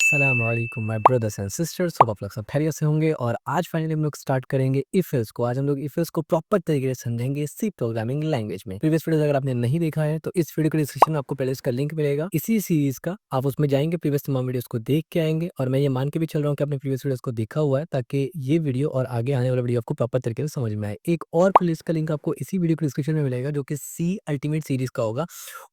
अस्सलामुअलैकुम my brothers and sisters, hope आप लोग सब खैरियत से होंगे। और आज फाइनली हम लोग स्टार्ट करेंगे इफ एल्स को। आज हम लोग इफ एल्स को प्रॉपर तरीके से समझेंगे सी प्रोग्रामिंग लैंग्वेज में। प्रीवियस वीडियो अगर आपने नहीं देखा है तो इस वीडियो के डिस्क्रिप्शन में आपको प्लेलिस्ट का लिंक मिलेगा इसी सीरीज का। आप उसमें जाएंगे, प्रीवियस तमाम वीडियोस को देख के आएंगे। और मैं ये मान के भी चल रहा हूँ कि आपने प्रीवियस वीडियोस को देखा हुआ है, ताकि ये वीडियो और आगे आने वाला वीडियो आपको प्रॉपर तरीके से समझ में आए। एक और प्लेलिस्ट का लिंक आपको इसी वीडियो के डिस्क्रिप्शन में मिलेगा, जो कि सी अल्टीमेट सीरीज का होगा।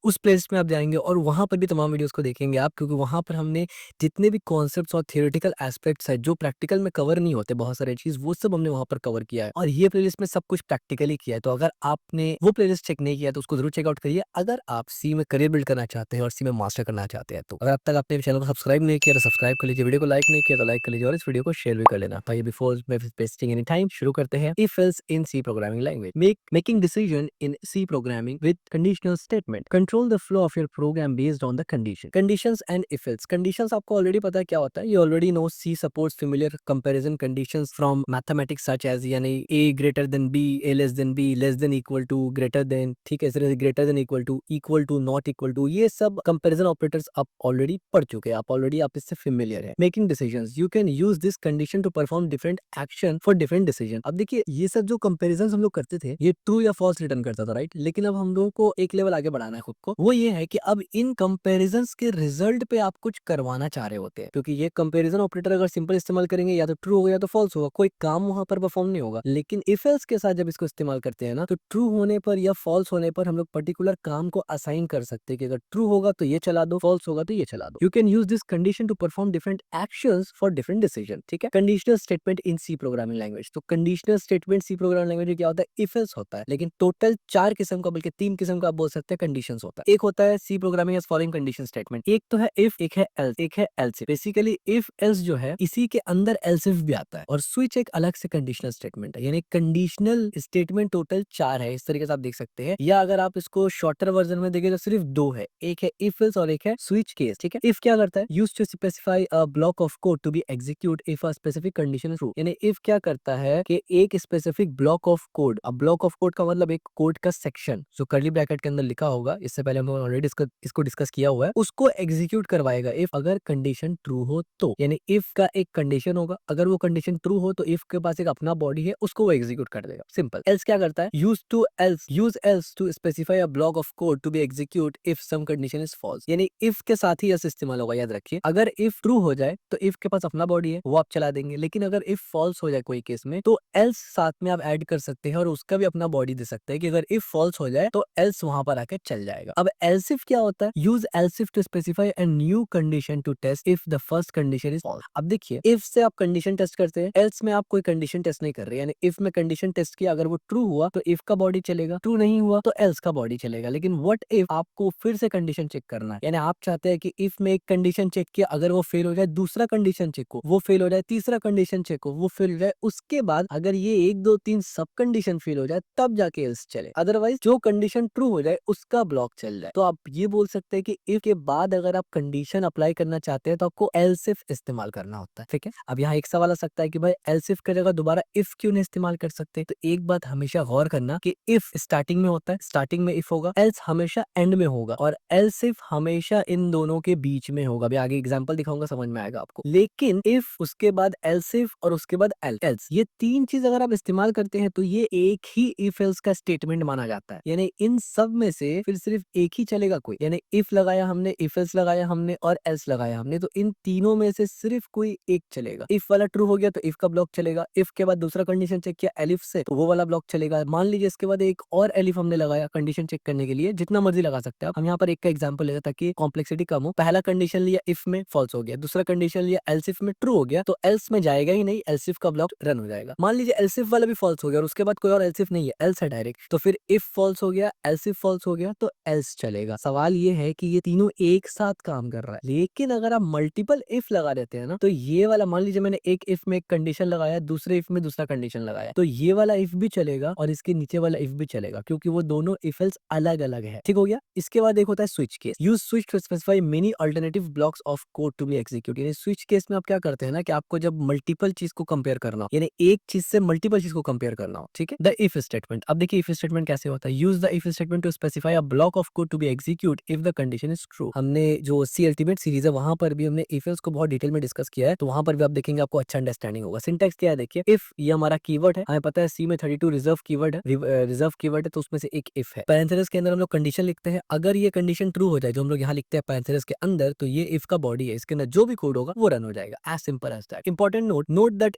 उस प्लेलिस्ट में आप जाएंगे और वहां पर भी तमाम वीडियोस को देखेंगे आप, क्योंकि वहां पर हमने जितने भी कॉन्सेप्ट्स और थियोरेटिकल एस्पेक्ट्स हैं जो प्रैक्टिकल में कवर नहीं होते, बहुत सारे चीज वो सब हमने वहां पर कवर किया है। और ये प्लेलिस्ट में सब कुछ प्रैक्टिकली किया है। तो अगर आपने वो प्लेलिस्ट चेक नहीं किया तो उसको जरूर चेकआउट करिए, अगर आप सी में करियर बिल्ड करना चाहते हैं और सी में मास्टर करना चाहते हैं। तो अगर अब तक आपने चैनल को सब्सक्राइब नहीं किया तो सब्सक्राइब कर लीजिए, वीडियो को लाइक नहीं किया तो लाइक कर लीजिए और इस वीडियो को शेयर भी कर लेना। तो ये बिफोर वेस्टिंग एनी टाइम शुरू करते हैं if else in C programming language. Making decision in C programming with conditional statement. Control the flow of your program based on the conditions and if else. Conditions आपको already पता है क्या होता है, you already know C supports familiar comparison conditions from mathematics such as यानी A greater than B, A less than B, less than equal to, greater than, ठीक है, इस तरह से greater than equal to, not equal to, ये सब comparison operators आप already पढ़ चुके हैं, आप ऑलरेडी आप इससे familiar है। Making decisions, you can use this condition to perform different action for different decision। अब देखिए ये सब जो comparisons हम लोग करते थे ये ट्रू या फॉल्स रिटर्न करता था, राइट। लेकिन अब हम लोगों को एक लेवल आगे बढ़ाना है खुद को, वो ये है कि अब इन comparisons के रिजल्ट पे आप कुछ करवाना चाह रहे होते हैं, क्योंकि ये कंपैरिजन ऑपरेटर अगर सिंपल इस्तेमाल करेंगे या तो ट्रू होगा या तो फॉल्स होगा, कोई काम वहां पर परफॉर्म नहीं होगा। लेकिन इफ एल्स के साथ जब इसको इस्तेमाल करते हैं ना, तो ट्रू होने पर या फॉल्स होने पर हम लोग पर्टिकुलर काम को असाइन कर सकते हैं कि अगर ट्रू होगा तो ये चला दो, फॉल्स होगा तो ये चला दो। You can use this condition to perform different actions for different decision, ठीक है। Conditional statement in C programming language. तो conditional statement C programming language में क्या होता है, इफ एल्स होता है, लेकिन टोटल 4 किस्म का, बल्कि 3 किस्म का आप बोल सकते हैं कंडीशंस होता है। एक होता है C programming as following condition statement. एक तो है इफ, एक है एल्स, एक है एल्स। बेसिकली इफ एल्स जो है इसी के अंदर एल्स इफ भी आता है, और स्विच एक अलग से कंडीशनल स्टेटमेंट है। यानी कंडीशनल स्टेटमेंट टोटल 4 है, इस तरीके से आप देख सकते हैं। या अगर आप इसको शॉर्टर वर्जन में देखें तो सिर्फ 2 है, एक है इफ एल्स और एक है स्विच केस, ठीक है। इफ क्या करता है, use to specify a block of code to be execute if a specific condition is true. यानी इफ क्या करता है कि एक स्पेसिफिक ब्लॉक ऑफ कोड, अब ब्लॉक ऑफ कोड का मतलब एक कोड का सेक्शन जो कर्ली ब्रैकेट के अंदर लिखा होगा, इससे पहले हम लोग ऑलरेडी इसको डिस्कस किया हुआ है, उसको एग्जीक्यूट करवाएगा इफ अगर कंडीशन ट्रू हो तो। यानी इफ का एक कंडीशन होगा, अगर वो कंडीशन ट्रू हो तो इफ के पास एक अपना बॉडी है, उसको वो एग्जीक्यूट कर देगा, सिंपल। एल्स क्या करता है, use else to specify a block of code to be execute if some condition is false. यानी इफ के साथ ही एल्स इस्तेमाल होगा, याद रखिए। अगर इफ ट्रू हो जाए तो इफ के पास अपना बॉडी है, वो आप चला देंगे। लेकिन अगर इफ फॉल्स हो जाए कोई केस में तो एल्स साथ में आप ऐड कर सकते हैं और उसका भी अपना बॉडी दे सकते हैं कि अगर इफ फॉल्स हो जाए तो एल्स वहां पर आके चल जाएगा। अब एल्स इफ क्या होता है, use else if to specify a new condition to test if the first condition is false. अब देखिए इफ से आप कंडीशन टेस्ट करते हैं, एल्स में आप कोई कंडीशन टेस्ट नहीं कर रहे। यानी इफ में कंडीशन टेस्ट किया, अगर वो ट्रू हुआ तो इफ का बॉडी चलेगा, ट्रू नहीं हुआ तो एल्स का बॉडी चलेगा। लेकिन व्हाट इफ आपको फिर से कंडीशन चेक करना है, यानी आप चाहते हैं कि इफ में एक कंडीशन चेक किया, अगर वो फेल हो जाए, दूसरा कंडीशन चेक हो वो फेल हो जाए, तीसरा कंडीशन चेक हो वो फेल हो जाए, उसके बाद अगर ये 1 2 3 सब कंडीशन फेल हो जाए तब जाके एल्स चले। अदरवाइज जो कंडीशन ट्रू हो जाए उसका ब्लॉक चल जाए। तो आप ये बोल सकते हैं कि इफ के बाद अगर आप कंडीशन अप्लाई करना चाहते हैं तो आपको एल्स इफ इस्तेमाल करना होता है, ठीक है। अब यहाँ एक सवाल आ सकता है कि भाई एल्स इफ की जगह दोबारा इफ क्यों नहीं इस्तेमाल कर सकते। तो एक बात हमेशा गौर करना कि इफ स्टार्टिंग में होता है, स्टार्टिंग में इफ होगा, एल्स हमेशा एंड में होगा, और एल्स इफ हमेशा इन दोनों के बीच में होगा। अभी आगे एग्जांपल दिखाऊंगा, समझ में आएगा आपको। लेकिन इफ, उसके बाद एल्स इफ और उसके बाद एल्स, ये 3 चीज अगर आप इस्तेमाल करते हैं तो ये एक ही इफ एल्स का स्टेटमेंट माना जाता है। यानी इन सब में से फिर सिर्फ एक ही चलेगा कोई। यानी इफ लगाया हमने, इफ एल्स लगाया हमने और एल्स लगाया हमने, तो इन तीनों में से सिर्फ कोई एक चलेगा। इफ वाला ट्रू हो गया तो इफ का ब्लॉक चलेगा, इफ के बाद दूसरा कंडीशन चेक किया एलिफ से तो वो वाला ब्लॉक चलेगा। मान लीजिए इसके बाद एक और एलिफ हमने लगाया कंडीशन चेक करने के लिए, जितना मर्जी लगा सकते हैं आप। हम यहाँ पर एक का एग्जांपल लेते हैं ताकि कॉम्प्लेक्सिटी कम हो। पहला कंडीशन लिया इफ में, फॉल्स हो गया। दूसरा कंडीशन लिया एल्स इफ में, ट्रू हो गया, तो एल्स में जाएगा ही नहीं, एल्स इफ का ब्लॉक रन हो जाएगा। मान लीजिए एल्स इफ वाला भी फॉल्स हो गया और उसके बाद कोई और एल्स इफ नहीं है, एल्स है डायरेक्ट, तो फिर इफ फॉल्स हो गया, एल्स इफ फॉल्स हो गया तो एल्स चलेगा। सवाल ये है कि ये तीनों एक साथ काम कर रहा है। लेकिन अगर आप मल्टीपल इफ लगा देते हैं ना, तो ये वाला, मान लीजिए मैंने एक इफ में एक कंडीशन लगाया, दूसरे इफ में दूसरा कंडीशन लगाया, तो ये वाला इफ भी चलेगा और इसके नीचे वाला इफ भी चलेगा, क्योंकि वो दोनों इफ एल्स अलग अलग है। ठीक हो गया। इसके बाद एक होता है switch case. Use switch to specify many alternative blocks of code to be execute. यानी स्विच केस में आप क्या करते हैं ना, कि आपको जब मल्टीपल चीज को कंपेयर करना हो, यानी एक चीज से मल्टीपल चीज को कंपेयर करना हो, ठीक है। The if statement. अब देखिए इफ स्टेटमेंट कैसे होता है। Use the if statement to specify a block of code to be execute if the condition is true. हमने जो सी अल्टीमेट सीरीज है वहां पर अभी हमने इफ एल्स को बहुत डिटेल में डिस्कस किया है, तो वहां पर भी आप देखेंगे आपको अच्छा अंडरस्टैंडिंग होगा। सिंटैक्स क्या है देखिए, इफ ये हमारा कीवर्ड है, हमें पता है सी में 32 रिजर्व कीवर्ड है, रिजर्व कीवर्ड है, तो उसमें से एक इफ है। पैरेंथेसिस के अंदर हम लोग कंडीशन लिखते हैं, अगर ये कंडीशन ट्रू हो जाए जो हम लोग यहाँ लिखते हैं पैरेंथेसिस के अंदर, तो ये इफ का बॉडी है, इसके अंदर जो भी कोड होगा वो रन हो जाएगा। As simple as that. Important note, note that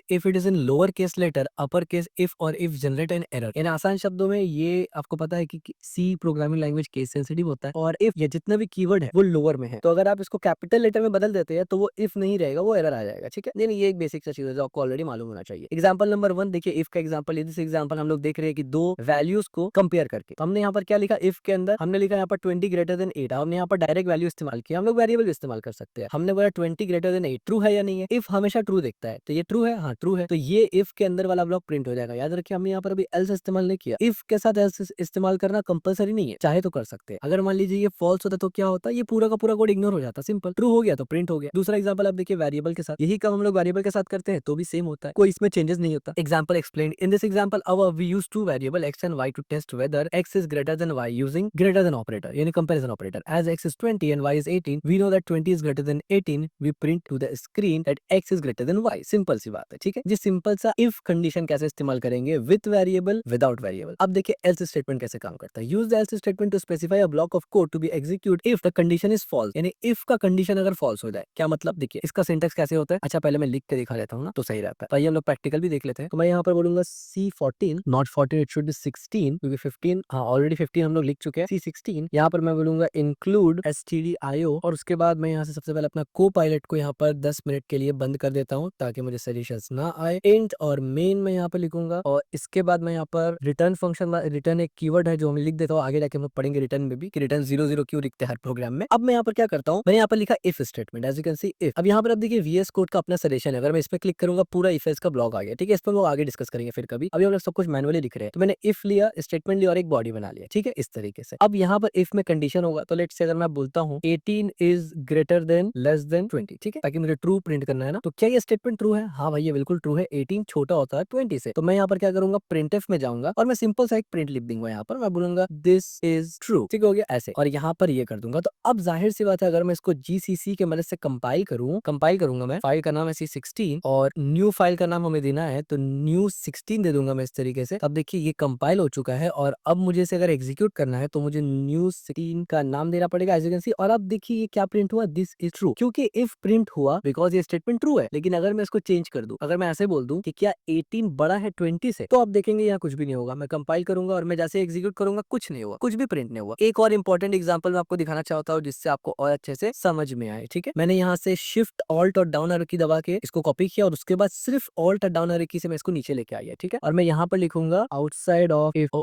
if it is in lower case letter, upper case if और इफ जनरेट एन एरर। इन आसान शब्दों में ये आपको पता है कि C programming language case sensitive होता है, और इफ ये जितना भी कीवर्ड है वो लोअर में है, तो अगर आप इसको कैपिटल लेटर में बदल देते हैं तो वो इफ नहीं रहेगा, वो एरर आ जाएगा। ठीक है, नहीं ये एक बेसिक सा चीज है जो आपको ऑलरेडी मालूम होना चाहिए। एग्जांपल नंबर 1 देखिए, इफ का एग्जांपल। दिस एग्जांपल हम लोग देख रहे हैं कि दो वैल्यूज को कंपेयर करके, तो हमने यहाँ पर क्या लिखा, इफ के अंदर हमने लिखा यहाँ पर 20 ग्रेटर देन 8। हमने यहाँ पर डायरेक्ट वैल्यू इस्तेमाल किया, हम लोग वेरिएबल इस्तेमाल कर सकते हैं। हमने बोला 20 ग्रेटर देन 8 ट्रू है या नहीं है। इफ हमेशा ट्रू दिखता है, तो ये ट्रू है, हाँ ट्रू है, तो ये इफ के अंदर वाला ब्लॉक प्रिंट हो जाएगा। याद रखिए हमने यहाँ पर अभी एल्स इस्तेमाल नहीं किया। इफ के साथ एल्स इस्तेमाल करना कंपलसरी नहीं है, चाहे तो कर सकते हैं। अगर मान लीजिए ये फॉल्स होता तो क्या होता, ये पूरा का पूरा कोड इग्नोर हो जाता। सिंपल, ट्रू हो गया तो प्रिंट हो गया। दूसरा एग्जांपल आप देखिए वेरिएबल के साथ, यही काम हम लोग वेरिएबल के साथ करते हैं तो भी सेम होता है, कोई इसमें चेंजेस नहीं होता। Example explain. In this example our we use two variable x and y to test whether x is greater than y using greater than operator, यानी comparison operator. As x is 20 and y is 18, we know that 20 is greater than 18, we print to the screen that x is greater than y। Simple सी बात है। ठीक है, जिस simple सा if condition कैसे इस्तेमाल करेंगे, विद वेरिएबल, विदाउट वेरिएबल। अब देखिए एल्स स्टेटमेंट कैसे काम करता है। Use the else statement to specify a block of code to be execute if the condition is false, यानी इफ का कंडीशन अगर फॉल्स हो जाए। क्या मतलब, देखिए इसका सिंटैक्स कैसे होता है। अच्छा पहले मैं लिख के दिखा देता हूँ ना, तो सही रहता है। तो आइए हम लोग प्रैक्टिकल भी देख लेते हैं। तो मैं यहाँ पर बोलूंगा C14, not 14, it should be 16, क्योंकि 15, हाँ ऑलरेडी 15 हम लोग लिख चुके हैं। C16 यहाँ पर मैं बोलूंगा इंक्लूड stdio, और उसके बाद मैं यहाँ से सबसे पहले अपना को पायलट को यहाँ पर 10 मिनट के लिए बंद कर देता हूँ ताकि मुझे सजेशंस ना आए। इंट और मेन मैं यहाँ पर लिखूंगा, और इसके बाद मैं यहाँ पर रिटर्न फंक्शन, रिटर्न एक कीवर्ड है जो मैं लिख देता हूँ। आगे जाके हम लोग पढ़ेंगे रिटर्न में भी कि रिटर्न 00 क्यों लिखते हैं हर प्रोग्राम में। अब मैं यहाँ पर क्या करता हूँ, मैंने यहाँ पर लिखा if statement, as you can see if. अब यहाँ पर आप देखिए VS कोड का अपना सजेशन है, अगर मैं इस पर क्लिक करूंगा पूरा इफ एल्स का ब्लॉक आ गया। ठीक है, इस पर हम लोग आगे डिस्कस करेंगे फिर कभी, अभी हम लोग सब कुछ मैनुअली लिख रहे हैं। तो मैंने इफ लिया, स्टेटमेंट लिया और एक बॉडी बना लिया। ठीक है, इस तरीके से। अब यहाँ पर इफ में कंडीशन होगा, तो लेट्स से अगर मैं बोलता हूँ 18 is greater than less than 20, ठीक है, ताकि मुझे ट्रू प्रिंट करना है ना, तो क्या ये स्टेटमेंट ट्रू है। हाँ भाई ये बिल्कुल ट्रू है, 18 छोटा होता है 20 से। तो मैं यहाँ पर क्या करूंगा, प्रिंटफ में जाऊंगा और मैं सिंपल सा एक प्रिंट लिख दूंगा। यहाँ पर मैं बोलूंगा दिस इज ट्रू, ठीक हो गया ऐसे, और यहाँ पर ये कर दूंगा। तो अब जाहिर सी बात है, अगर मैं इसको GCC के मदद से कंपाइल करूंगा मैं, फाइल का नाम है C16 और न्यू फाइल का नाम हमें देना है, तो न्यू 16 दे दूंगा मैं इस तरीके से। अब देखिए ये कंपाइल हो चुका है, और अब मुझे इसे अगर एग्जीक्यूट करना है तो मुझे न्यू 16 का नाम देना पड़ेगा, एज यू कैन सी। और अब देखिए ये क्या प्रिंट हुआ, दिस इज ट्रू, क्योंकि इफ प्रिंट हुआ बिकॉज ये स्टेटमेंट ट्रू है। लेकिन अगर मैं इसको चेंज कर दूं, अगर मैं ऐसे बोल दूं कि क्या 18 बड़ा है 20 से, तो आप देखेंगे यहाँ कुछ भी नहीं होगा। मैं कंपाइल करूंगा और मैं जैसे एग्जीक्यूट करूंगा कुछ नहीं हुआ, कुछ भी प्रिंट नहीं हुआ। एक और इंपॉर्टेंट एग्जांपल मैं आपको दिखाना चाहता हूँ जिससे आपको और अच्छे से समझ में आए। ठीक है, मैंने यहाँ से शिफ्ट ऑल्ट और डाउन एरो की दबा के इसको कॉपी किया, और उसके बाद सिर्फ ऑल्ट और डाउन एरो की से मैं इसको नीचे लेके आया। ठीक है, और मैं यहाँ पर लिखूंगा outside of if,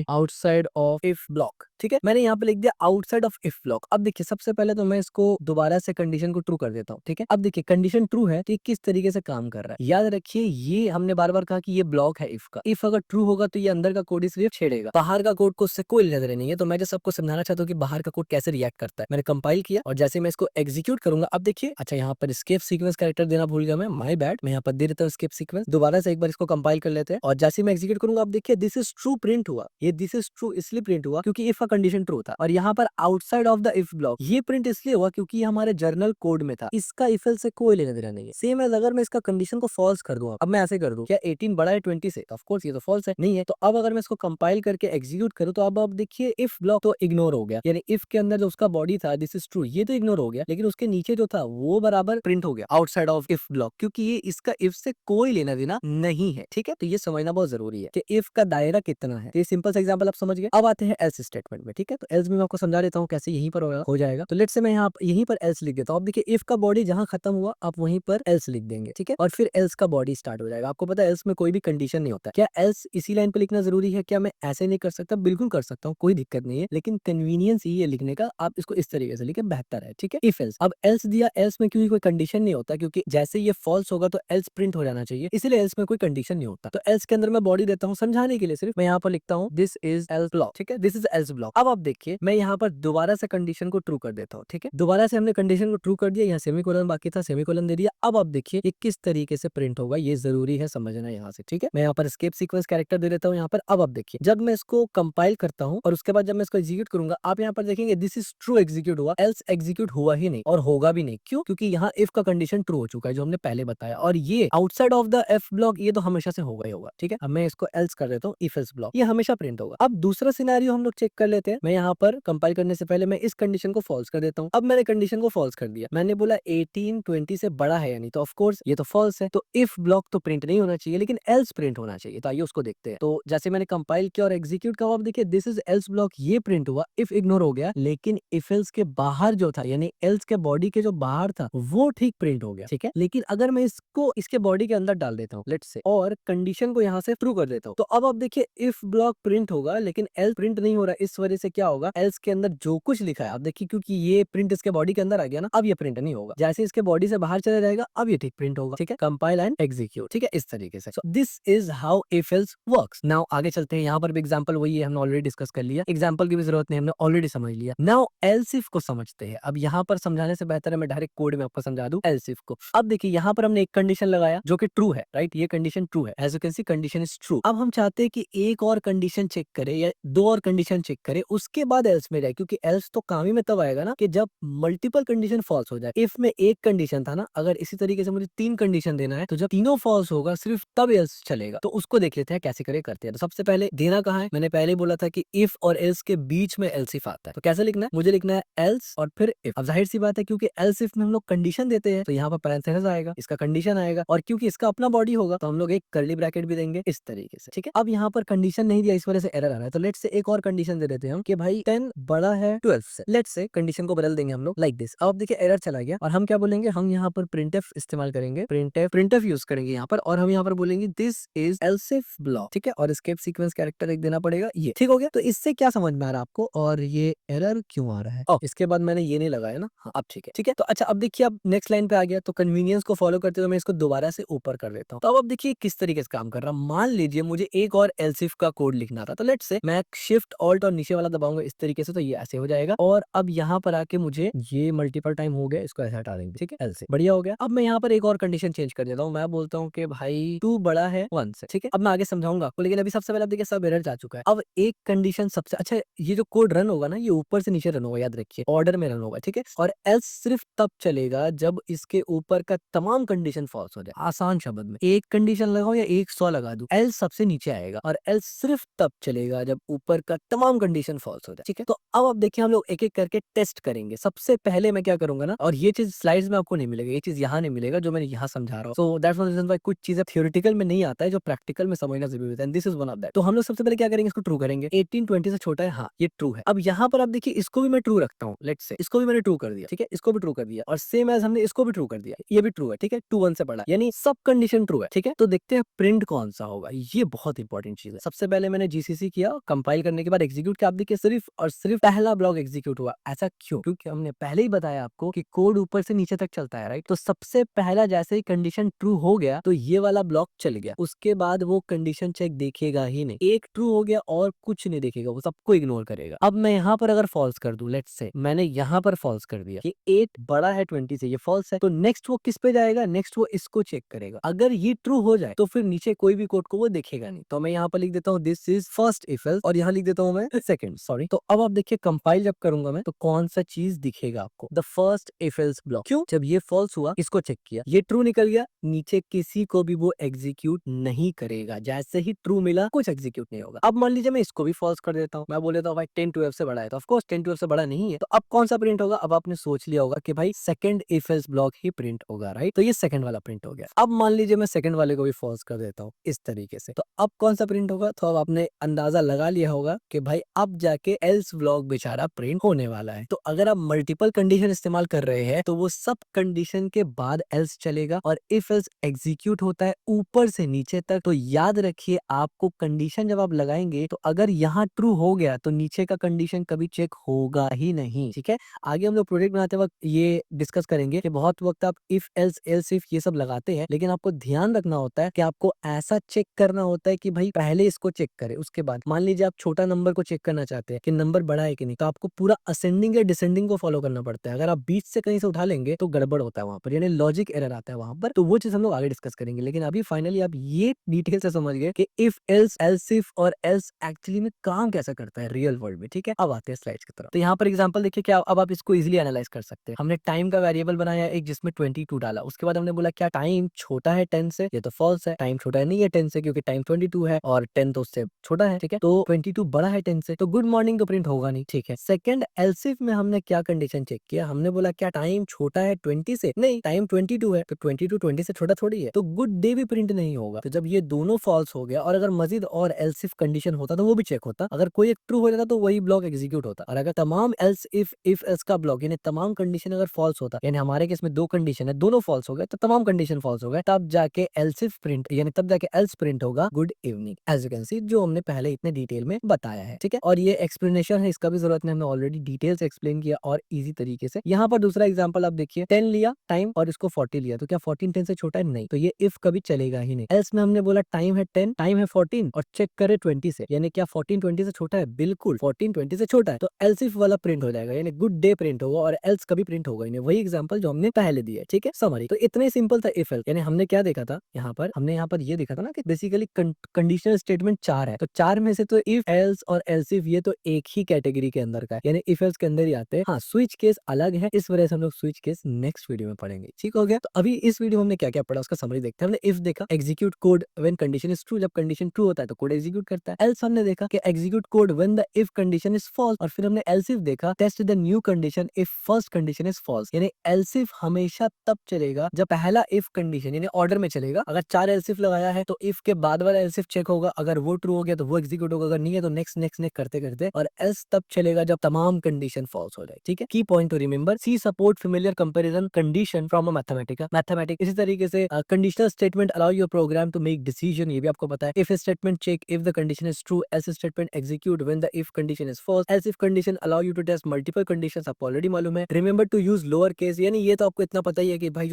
outside of if block. ठीक है, मैंने यहाँ पे लिख दिया आउटसाइड ऑफ इफ ब्लॉक। अब देखिए सबसे पहले तो मैं इसको दोबारा से कंडीशन को ट्रू कर देता हूँ। ठीक है, अब देखिए कंडीशन ट्रू है तो ये किस तरीके से काम कर रहा है। याद रखिए ये हमने बार बार कहा कि ये ब्लॉक है इफ का। इफ अगर ट्रू होगा तो ये अंदर का कोड सिर्फ छेड़ेगा, बाहर का कोड को उससे कोई नजर नहीं है। तो मैं जो सबको समझाना चाहता हूँ कि बाहर का कोड कैसे रिएक्ट करता है। मैंने कंपाइल किया और जैसे मैं इसको एग्जीक्यूट करूंगा, अब देखिए, अच्छा यहाँ पर स्केप सीक्वेंस कैरेक्टर देना भूल गया मैं, माय बैड। मैं यहाँ पर दे देता हूँ स्केप सीक्वेंस। दोबारा से एक बार इसको कंपाइल कर लेते हैं, और जैसे मैं एग्जीक्यूट करूंगा, अब देखिए दिस इज ट्रू प्रिंट हुआ। ये दिस इज ट्रू इसलिए प्रिंट हुआ क्योंकि इफ का कंडीशन ट्रू था। और यहाँ पर outside of the if block ये प्रिंट इसलिए हुआ क्योंकि ये हमारे जर्नल कोड में था, इसका इफ एल्स से कोई लेना देना नहीं है। सेम एज अगर मैं इसका कंडीशन को फॉल्स कर दूं, अब मैं ऐसे कर दूं, क्या 18 बड़ा है 20 से, ऑफ कोर्स ये तो फॉल्स है, नहीं है। तो अब अगर मैं इसको कंपाइल करके एग्जीक्यूट करूं, तो अब देखिए इफ ब्लॉक तो इग्नोर हो गया, यानी इफ के अंदर जो उसका बॉडी था दिस इज ट्रू, ये तो इग्नोर हो गया, लेकिन उसके नीचे जो था वो बराबर प्रिंट हो गया आउटसाइड ऑफ इफ ब्लॉक, क्योंकि ये इसका इफ से कोई लेना देना नहीं है। ठीक है, तो ये समझना बहुत जरूरी है कि इफ का दायरा कितना है। तो ये सिंपल सा एग्जांपल आप समझ गए। अब आते हैं एल्स स्टेटमेंट में। ठीक है, तो एल्स में मैं आपको समझा देता हूँ कैसे, यहीं पर हो जाएगा। तो लेट्स से मैं यहाँ यहीं पर एल्स लिख देता हूँ। अब देखिए इफ का बॉडी जहां खत्म हुआ आप वहीं पर एल्स लिख देंगे। ठीक है, और फिर एल्स का बॉडी स्टार्ट हो जाएगा। आपको पता है एल्स में कोई भी कंडीशन नहीं होता। क्या एल्स इसी लाइन पे लिखना जरूरी है? क्या मैं ऐसे नहीं कर सकता? बिल्कुल कर सकता हूँ, कोई दिक्कत नहीं है, लेकिन कन्वीनियंस ही है लिखने का। आप इसको इस तरीके से लिखे बेहतर है। ठीक है, इफ एल्स। अब एल्स दिया, एल्स में क्योंकि कोई कंडीशन नहीं होता, क्योंकि जैसे ये फॉल्स होगा तो एल्स प्रिंट हो जाना चाहिए, इसलिए एल्स में कोई कंडीशन नहीं होता। तो एल्स के अंदर मैं बॉडी देता हूँ समझाने के लिए, सिर्फ मैं यहाँ पर लिखता हूँ दिस इज एल्स ब्लॉक। ठीक है, दिस इज एल्स ब्लॉक। अब आप देखिए मैं यहाँ पर दोबारा से कंडीशन को ट्रू कर देता हूँ। ठीक है, दोबारा से हमने कंडीशन को ट्रू कर दिया, यहाँ सेमीकोलन बाकी था, सेमीकोलन दे दिया। अब आप देखिए ये किस तरीके से प्रिंट होगा, ये जरूरी है समझना यहाँ से। ठीक है, मैं यहाँ पर एस्केप सीक्वेंस कैरेक्टर दे देता हूँ यहाँ पर। अब आप देखिए जब मैं इसको कंपाइल करता हूँ और उसके बाद जब मैं इसको एग्जीक्यूट करूंगा, आप यहाँ पर देखेंगे this is true execute execute हुआ, एल्स एग्जीक्यूट हुआ ही नहीं और होगा भी नहीं। क्यों? क्योंकि यहाँ इफ का कंडीशन ट्रू हो चुका है जो हमने पहले बताया, और ये outside of the if block ये तो हमेशा से होगा ही होगा। ठीक है, अब मैं इसको एल्स कर देता हूँ, इफ एल्स ब्लॉक, ये हमेशा प्रिंट होगा। अब दूसरा सिनेरियो हम लोग चेक कर लेते हैं। मैं यहाँ पर कंपाइल करने से पहले मैं इस कंडीशन को फॉल्स कर देता हूँ। अब मैंने कंडीशन को फॉल्स कर दिया, मैंने बोला 18 20 से बड़ा है या नहीं, तो ऑफ कोर्स ये तो फॉल्स है, तो इफ ब्लॉक तो प्रिंट नहीं होना चाहिए लेकिन एल्स प्रिंट होना चाहिए। तो आइए उसको देखते हैं। तो जैसे मैंने कंपाइल किया और एग्जीक्यूट किया, अब देखिए दिस इज एल्स ब्लॉक, ये प्रिंट हुआ, इफ इग्नोर हो गया, लेकिन इफ एल्स के बाहर जो था यानी एल्स के बॉडी के जो बाहर था वो ठीक प्रिंट हो गया। ठीक है, लेकिन अगर मैं इसको इसके बॉडी के अंदर डाल देता हूँ लेट्स से, और कंडीशन को यहाँ से ट्रू कर देता हूँ, तो अब आप देखिए इफ ब्लॉक प्रिंट होगा लेकिन एल्स प्रिंट नहीं हो रहा। इस वजह से क्या होगा, एल्स के अंदर जो कुछ लिखा है, आप देखिए क्योंकि ये प्रिंट इसके बॉडी के अंदर आ गया ना, अब ये प्रिंट नहीं होगा। जैसे इसके बॉडी से बाहर चला जाएगा अब ये ठीक प्रिंट होगा। ठीक है, कंपाइल एंड एग्जीक्यूट। ठीक है, इस तरीके से this is how if else works. Now आगे चलते हैं। यहाँ पर भी एग्जांपल वही है, हमने ऑलरेडी डिस्कस कर लिया, एग्जांपल की भी जरूरत नहीं, हमने ऑलरेडी समझ लिया। नाउ एल्स इफ को समझते हैं। अब यहाँ पर समझाने से बेहतर है मैं डायरेक्ट कोड में आपको समझा दूं एल्स इफ को। अब देखिए यहाँ पर हमने एक कंडीशन लगाया जो कि ट्रू है, राइट, ये कंडीशन ट्रू है, as you can see condition is true. अब हम चाहते हैं कि एक और कंडीशन चेक करे या दो और कंडीशन चेक करे, उसके बाद एल्स में जाए, क्योंकि एल्स तो काम ही में तब आएगा ना कि जब मल्टीपल कंडीशन फॉल्स हो जाए। इफ में एक कंडीशन था ना, अगर इसी तरीके से मुझे 3 कंडीशन देना है तो जब तीनों फॉल्स होगा सिर्फ तब एल्स चलेगा। तो उसको देख लेते हैं कैसे करे करते हैं। तो सबसे पहले देना कहाँ है, मैंने पहले बोला था कि इफ और एल्स के बीच में एल्स इफ आता है, तो कैसे लिखना है, मुझे लिखना है एल्स और फिर इफ। अब जाहिर सी बात है क्योंकि एल्स इफ में हम लोग कंडीशन देते हैं तो यहाँ पर पैरेंथेसिस आएगा, इसका कंडीशन आएगा, और क्योंकि इसका अपना बॉडी होगा तो हम लोग एक कर्ली ब्रैकेट भी देंगे इस तरीके से। ठीक है, अब यहाँ पर कंडीशन नहीं दिया इस वजह से एरर आ रहा है, तो लेट्स से एक और कंडीशन दे देते हैं हम कि भाई 10 बड़ा है 12 से। लेट्स से कंडीशन को बदल देंगे हम लोग लाइक दिस। अब देखिए एरर चला गया और हम क्या बोलेंगे, हम यहाँ पर प्रिंटफ इस्तेमाल करेंगे, प्रिंटफ यूज करेंगे यहाँ पर, और हम यहाँ पर बोलेंगे this is else if block. ठीक है, और एस्केप सीक्वेंस कैरेक्टर एक देना पड़ेगा, ये ठीक हो गया। तो इससे क्या समझ में आ रहा है आपको, और ये एरर क्यों आ रहा है, इसके बाद मैंने ये नहीं लगाया ना, हाँ अब ठीक है। ठीक है, तो अच्छा अब देखिए अब नेक्स्ट लाइन पे आ गया, तो कन्वीनियंस को फॉलो करते हुए मैं इसको दोबारा से ऊपर कर देता हूँ। तो अब देखिए किस तरीके से काम कर रहा है। मान लीजिए मुझे एक और एल्स इफ का कोड लिखना था, तो लेट्स से मैं शिफ्ट ऑल्ट और नीचे वाला दबाऊंगा इस तरीके से, तो ये ऐसे हो जाएगा, और अब यहाँ पर आके मुझे ये मल्टीपल टाइम हो गया, इसको ऐसे हटा देंगे। ठीक है, एल्स इफ बढ़िया हो गया। अब मैं यहाँ पर एक और कंडीशन चेंज कर देता हूँ, मैं बोलता हूँ कि भाई 2 बड़ा है 1 से। ठीक है, अब मैं आगे समझाऊंगा आपको, लेकिन अभी सबसे पहले आप देखिए सब एरर जा चुका है। अब एक कंडीशन सबसे अच्छा, ये जो कोड रन होगा ना, ये ऊपर से नीचे रन होगा, याद रखिए ऑर्डर में रन होगा। ठीक है, और एल्स सिर्फ तब चलेगा जब इसके ऊपर का तमाम कंडीशन फॉल्स हो जाए। आसान शब्द में एक कंडीशन लगाओ या 100 लगा दूं, एल्स सबसे नीचे आएगा, और एल्स सिर्फ तब चलेगा जब ऊपर का तमाम कंडीशन फॉल्स हो जाए। ठीक है, तो अब देखिए हम लोग एक एक करके टेस्ट करेंगे। सबसे पहले मैं क्या करूंगा ना, और ये चीज स्लाइड्स में आपको नहीं मिलेगा, ये चीज यहाँ नहीं मिलेगा जो मैंने यहाँ समझा रहा हूँ। So that's one reason why कुछ चीजें थियोरेटिकल में नहीं आता है जो प्रैक्टिकल में समझना जरूरी होता है, this is one of that. तो हम लोग सबसे पहले क्या करेंगे, इसको ट्रू करेंगे। 18 20 से छोटा है, हाँ ये ट्रू है। अब यहाँ पर आप देखिए इसको भी मैं ट्रू रखता हूँ, लेट्स से इसको भी मैंने ट्रू कर दिया। ठीक है, इसको भी ट्रू कर दिया, और सेम एज हमने इसको भी ट्रू कर दिया, ये भी ट्रू है। ठीक है, 2 1 से बड़ा, यानी सब कंडीशन ट्रू है। ठीक है, तो देखते हैं प्रिंट कौन सा होगा, ये बहुत इंपॉर्टेंट चीज है। सबसे पहले मैंने जीसीसी किया, कंपाइल करने के बाद एग्जीक्यूट किया, आप देखिए सिर्फ और सिर्फ पहला ब्लॉक एग्जीक्यूट हुआ। ऐसा क्यों? क्योंकि हमने पहले ही बताया आपको कि कोड ऊपर से नीचे तक चलता है, राइट। तो सबसे पहला जैसे ही कंडीशन ट्रू हो गया तो ये वाला ब्लॉक चल गया, उसके बाद वो कंडीशन चेक देखेगा ही नहीं। एक ट्रू हो गया और कुछ नहीं देखेगा, वो सबको इग्नोर करेगा। अब मैं यहाँ पर अगर फॉल्स कर दूं, लेट्स से मैंने यहाँ पर फॉल्स कर दिया कि 8 बड़ा है 20 से, ये फॉल्स है, तो नेक्स्ट वो किस पे जाएगा, नेक्स्ट वो इसको चेक करेगा। अगर ये ट्रू हो जाए तो फिर नीचे कोई भी कोड को वो देखेगा नहीं। तो मैं यहाँ पर लिख देता हूँ this is first if else, और यहाँ लिख देता हूँ मैं सेकंड, सॉरी। तो अब आप देखिए कंपाइल जब करूंगा मैं तो कौन सा चीज दिखेगा आपको, the first if else block. क्यों? जब ये फॉल्स हुआ, इसको चेक किया, ये ट्रू निकल गया, नीचे किसी को भी वो एग्जीक्यूट नहीं करेगा। जैसे ही ट्रू मिला कुछ एग्जीक्यूट नहीं होगा। अब मान लीजिए मैं इसको भी फॉल्स कर देता हूँ, मैं बोल देता हूँ भाई 10 12 से बड़ा है, तो ऑफ कोर्स 10 12 से बड़ा नहीं है, तो अब कौन सा प्रिंट होगा। अब आपने सोच लिया होगा कि भाई second if else block he print होगा, राइट। तो ये सेकंड वाला प्रिंट हो गया। अब मान लीजिए मैं सेकंड वाले को भी फॉल्स कर देता हूँ इस तरीके से, तो अब कौन सा प्रिंट होगा। तो अब आपने अंदाजा लगा लिया होगा कि भाई अब जाके एल्स ब्लॉक बेचारा प्रिंट होने वाला है। तो अगर आप मल्टीपल कंडीशन इस्तेमाल कर रहे हैं तो वो सब कंडीशन के बाद एल्स चलेगा, और इफ एल्स एग्जीक्यूट होता है ऊपर से नीचे तक। तो याद रखिए आपको कंडीशन जब आप लगाएंगे तो अगर यहाँ ट्रू हो गया तो नीचे का कंडीशन कभी चेक होगा ही नहीं। ठीक है, आगे हम लोग प्रोजेक्ट बनाते वक्त ये डिस्कस करेंगे कि बहुत वक्त आप इफ एल्स एल्स इफ ये सब लगाते हैं, लेकिन आपको ध्यान रखना होता है कि आपको ऐसा चेक करना होता है कि भाई पहले इसको चेक करें, उसके बाद मान लीजिए आप छोटा नंबर को चेक करना चाहते हैं कि नंबर बड़ा है कि नहीं, तो आपको पूरा असेंडिंग या डिसेंडिंग को फॉलो करना पड़ता है। अगर आप बीच से कहीं से उठा लेंगे तो गड़बड़ होता है वहां पर, यानी लॉजिक एरर आता है वहां पर। तो वो चीज हम लोग आगे डिस्कस करेंगे, लेकिन अभी फाइनली आप ये डिटेल से समझ गए कि इफ एल्स एल्स इफ और एल्स एक्चुअली में काम कैसा करता है रियल वर्ल्ड में। ठीक है, अब आते हैं स्लाइड्स की तरफ। तो यहाँ पर एग्जांपल देखिए क्या अब आप इसको इजीली एनालाइज कर सकते हैं। हमने टाइम का वेरिएबल बनाया एक जिसमें 22 डाला, उसके बाद हमने बोला क्या टाइम छोटा है 10 से, ये तो फॉल्स है, टाइम छोटा नहीं है 10 से क्योंकि टाइम 22 है और 10 तो उससे छोटा है, ठीक है, तो 22 बड़ा है 10 से, तो गुड मॉर्निंग तो प्रिंट होगा नहीं, ठीक है। सेकंड एलसिफ में हमने क्या कंडीशन चेक किया, हमने बोला क्या टाइम छोटा है 20 से, नहीं टाइम 22 है, तो 22 20 से छोटा थोड़ी है, तो गुड डे भी प्रिंट नहीं होगा। तो जब ये दोनों फॉल्स हो गया और अगर मजीद और एल्स इफ कंडीशन होता तो वो भी चेक होता, अगर कोई एक ट्रू हो जाता तो वही ब्लॉक एग्जीक्यूट होता, और अगर तमाम एल्स इफ एल्स का ब्लॉक यानी तमाम कंडीशन अगर फॉल्स होता, यानी हमारे केस में दो कंडीशन है, दोनों फॉल्स हो गए, तो तमाम कंडीशन फॉल्स हो गए, तब जाके एल्स इफ प्रिंट यानी तब जाके एल्स प्रिंट होगा good evening, as you can see, जो हमने पहले इतने डिटेल में बताया है, ठीक है। और ये एक्सप्लेनेशन है, इसका भी जरूरत नहीं, हमने ऑलरेडी डिटेल से एक्सप्लेन किया और इजी तरीके से। यहाँ पर दूसरा एग्जांपल आप देखिए, 10 लिया टाइम और इसको 40 लिया, तो क्या 14 10 से छोटा है, नहीं, तो ये इफ कभी चलेगा ही नहीं। एल्स में हमने बोला टाइम है 10, टाइम है 14 और चेक करे 20 से, यानी क्या 14 20 से छोटा है, बिल्कुल 14 20 से छोटा है, तो एल्स इफ वाला प्रिंट हो जाएगा, यानी गुड डे प्रिंट होगा और एल्स कभी प्रिंट होगा ही नहीं। वही एग्जांपल जो हमने पहले दिया है, ठीक है। समरी तो इतने सिंपल था इफ एल्स, यानी हमने क्या देखा था यहाँ पर, हमने यहाँ पर ये देखा था ना कि बेसिकली कंडीशनल स्टेटमेंट 4 है, तो 4 में से तो इफ एल्स और एल्स इफ ये तो एक ही कैटेगरी के अंदर का है, यानी इफ एल्स के अंदर ही आते हैं। हाँ, स्विच केस अलग है, इस वजह से हम लोग स्विच केस नेक्स्ट वीडियो में पढ़ेंगे, ठीक हो गया। तो अभी इस वीडियो में हमने क्या क्या पढ़ा उसका समरी देखते हैं। हमने इफ देखा, execute code when condition is true, जब कंडीशन ट्रू होता है तो कोड एग्जीक्यूट करता है। एल्स हमने देखा कि execute code when the if condition is false, और फिर हमने एल्स इफ देखा, test the new condition if first condition is false, यानी एल्स इफ हमेशा तब चलेगा जब पहला इफ कंडीशन यानी ऑर्डर में चलेगा, अगर 4 एल्स इफ लगाया है तो इफ के बाद वाला एल्स इफ चेक होगा, अगर वो ट्रू हो गया तो वो एग्जीक्यूट होगा, अगर नहीं है तो नेक्स्ट नेक्स्ट नेक्स्ट करते करते, और एल्स तब चलेगा जब तमाम कंडीशन फॉल्स हो जाए, ठीक है। Key point to remember, C support familiar comparison condition from a mathematic. इसी तरीके से conditional statement allow your program to make decision, ये भी आपको पता है। If statement check if the condition is true, else statement execute when the if condition is false, else if condition allow you to test multiple conditions, आपको already मालूम है। Remember to use lower case, यानी ये तो आपको इतना पता ही है कि भाई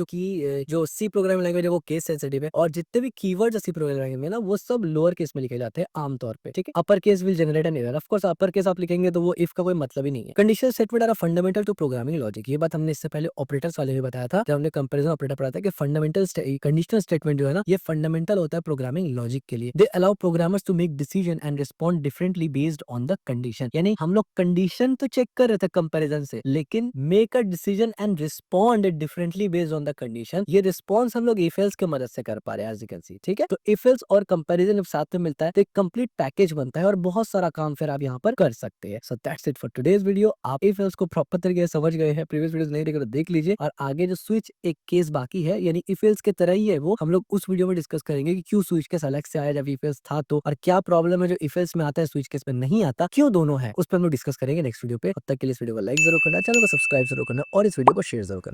जो सी प्रोग्रामिंग लैंग्वेज है वो केस सेंसिटिव है, और जितने भी कीवर्ड्स सी प्रोग्रामिंग लैंग्वेज में ना वो सब लोअर केस में लिखे जाते हैं आमतौर पे, ठीक है। Upper case will generate an error, of course upper case आप लिखेंगे तो वो इफ का कोई मतलब ही नहीं है। Conditional statement are fundamental to programming logic, ये बात हमने इससे पहले ऑपरेटर्स वाले में बताया था, जब हमने कंपैरिजन ऑपरेटर पढ़ा था कि फंडामेंटल कंडीशनल स्टेटमेंट जो है ना ये फंडामेंटल होता है प्रोग्रामिंग लॉजिक के लिए। They allow programmers to make decision and respond differently based on the condition, यानी हम लोग कंडीशन तो चेक कर रहे थे कंपैरिजन से, लेकिन make a decision and respond differently based on the condition, ये रिस्पॉन्स हम लोग इफ एल्स की मदद से कर पा रहे हैं, एज यू कैन सी, ठीक है। तो इफ एल्स और कंपैरिजन जब साथ में मिलता है तो एक कंप्लीट पैकेज बनता है और बहुत सारा काम फिर आप यहाँ पर कर सकते हैं। So that's it for today's video. आप इफ एल्स को प्रॉपर तरीके से समझ गए हैं, प्रीवियस वीडियोस नहीं देखे तो देख लीजिए, और आगे जो स्विच एक केस बाकी है यानी इफ एल्स के तरह ही है, वो हम लोग उस वीडियो में डिस्कस करेंगे कि क्यों स्विच केस अलग से आया जब इफ एल्स था तो, और क्या प्रॉब्लम है जो इफ एल्स में आता है स्विच केस में नहीं आता, क्यों दोनों है, उस पर हम लोग डिस्कस करेंगे नेक्स्ट वीडियो पे। तब तक के लिए इस वीडियो को लाइक जरूर करना, चैनल को सब्सक्राइब जरूर करना और इस वीडियो को शेयर जरूर करना।